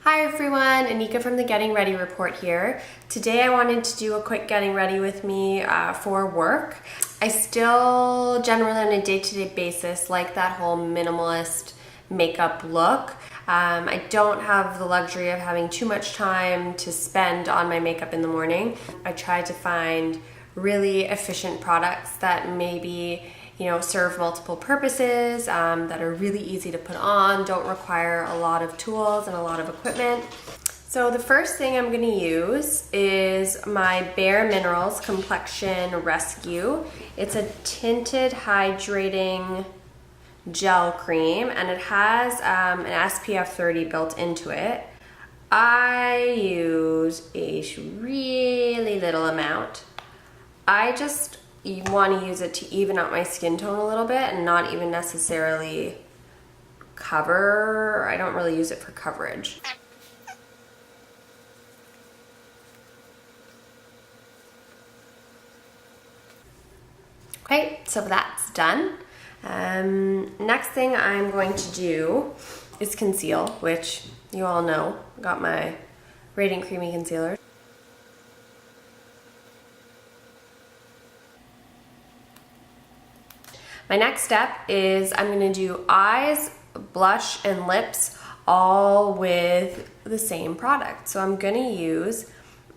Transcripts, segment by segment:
Hi everyone, Anika from the Getting Ready Report here. Today I wanted to do a quick getting ready with me for work. I still generally on a day-to-day basis like that whole minimalist makeup look. I don't have the luxury of having too much time to spend on my makeup in the morning. I try to find really efficient products that maybe serve multiple purposes, that are really easy to put on, don't require a lot of tools and a lot of equipment. So the first thing I'm gonna use is my Bare Minerals Complexion Rescue. It's a tinted hydrating gel cream and it has an SPF 30 built into it. I use a really little amount. You want to use it to even out my skin tone a little bit and not even necessarily cover. I don't really use it for coverage. Okay, so that's done. Next thing I'm going to do is conceal, which you all know. I got my Radiant Creamy Concealer. My next step is I'm going to do eyes, blush, and lips all with the same product. So I'm going to use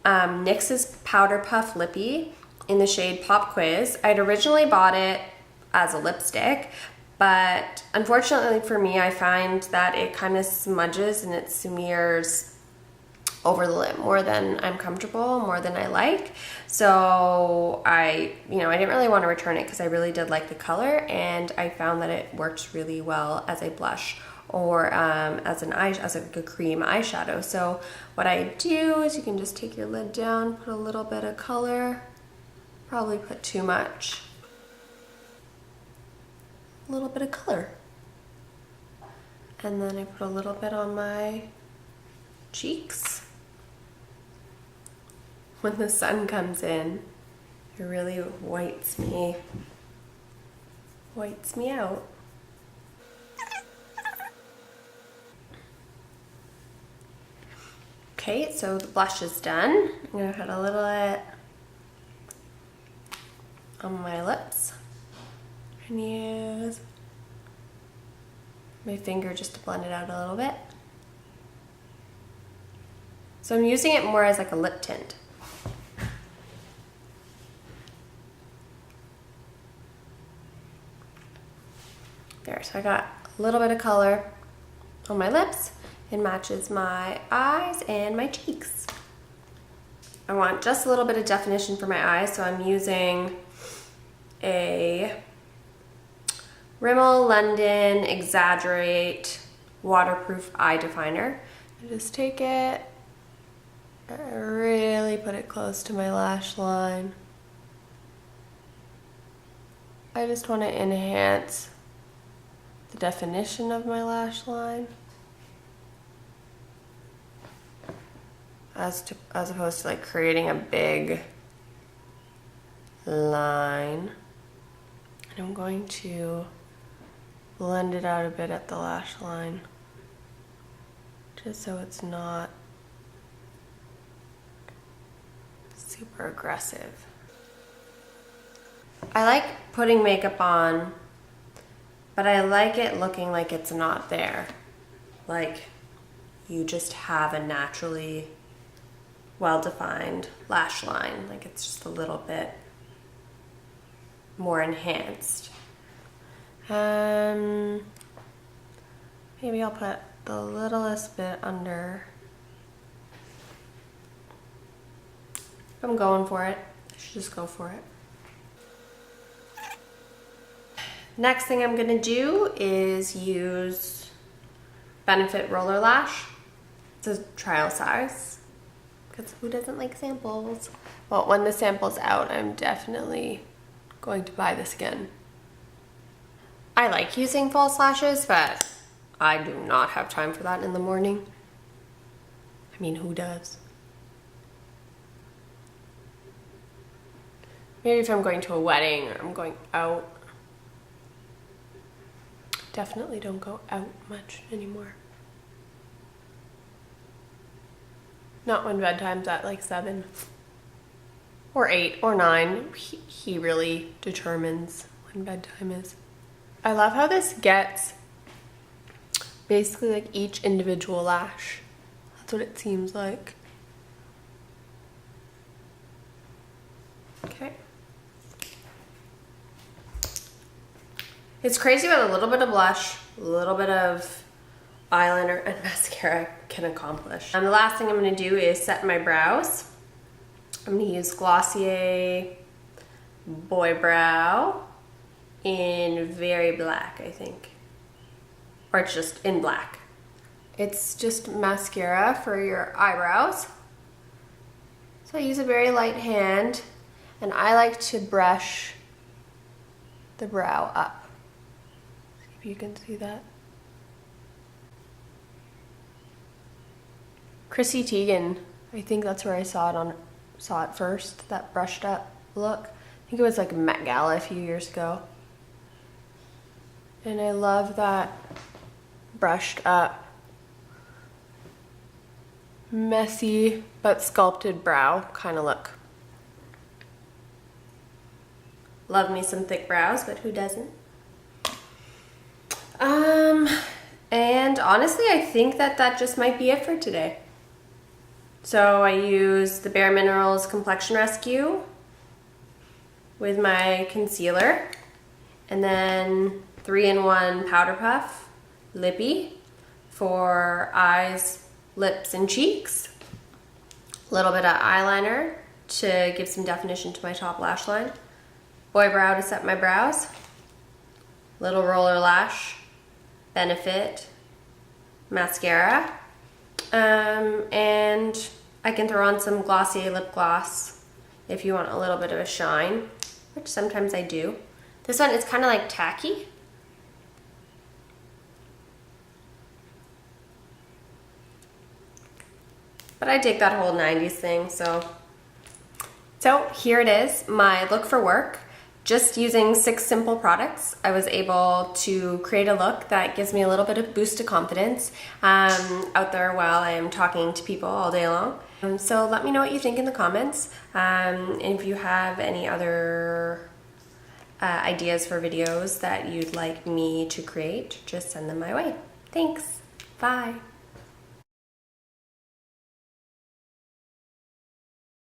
Nyx's Powder Puff Lippie in the shade Pop Quiz. I'd originally bought it as a lipstick, but unfortunately for me, I find that it kind of smudges and it smears over the lip more than I'm comfortable, more than I like. So I didn't really want to return it because I really did like the color and I found that it works really well as a blush or as a cream eyeshadow. So what I do is you can just take your lid down, put a little bit of color, probably put too much, a little bit of color. And then I put a little bit on my cheeks. When the sun comes in, it really whites me out. Okay, so the blush is done. I'm gonna put a little bit on my lips and use my finger just to blend it out a little bit. So I'm using it more as like a lip tint. There, so I got a little bit of color on my lips. It matches my eyes and my cheeks. I want just a little bit of definition for my eyes, so I'm using a Rimmell London Exaggerate waterproof eye definer. I just take it, really put it close to my lash line. I just want to enhance the definition of my lash line as opposed to like creating a big line. And I'm going to blend it out a bit at the lash line just so it's not super aggressive. I like putting makeup on, but I like it looking like it's not there. Like you just have a naturally well-defined lash line. Like it's just a little bit more enhanced. Maybe I'll put the littlest bit under. If I'm going for it, I should just go for it. Next thing I'm gonna do is use Benefit Roller Lash. It's a trial size, because who doesn't like samples? Well, when the sample's out, I'm definitely going to buy this again. I like using false lashes, but I do not have time for that in the morning. I mean, who does? Maybe if I'm going to a wedding or I'm going out. Definitely don't go out much anymore. Not when bedtime's at like 7 or 8 or 9. He really determines when bedtime is. I love how this gets basically like each individual lash. That's what it seems like. Okay. It's crazy what a little bit of blush, a little bit of eyeliner and mascara can accomplish. And the last thing I'm going to do is set my brows. I'm going to use Glossier Boy Brow in very black, I think. Or it's just in black. It's just mascara for your eyebrows. So I use a very light hand, and I like to brush the brow up. See if you can see that. Chrissy Teigen, I think that's where I saw it first, that brushed up look. I think it was like Met Gala a few years ago. And I love that brushed up, messy but sculpted brow kind of look. Love me some thick brows, but who doesn't? And honestly, I think that just might be it for today. So I use the Bare Minerals Complexion Rescue with my concealer, and then 3-in-1 Powder Puff Lippie for eyes, lips, and cheeks. A little bit of eyeliner to give some definition to my top lash line. Boy Brow to set my brows. Little roller lash, Benefit, mascara. And I can throw on some Glossier lip gloss if you want a little bit of a shine, which sometimes I do. This one is kind of like tacky. But I dig that whole 90s thing, so here it is, my look for work. Just using 6 simple products, I was able to create a look that gives me a little bit of boost of confidence out there while I'm talking to people all day long. So let me know what you think in the comments. And if you have any other ideas for videos that you'd like me to create, just send them my way. Thanks. Bye.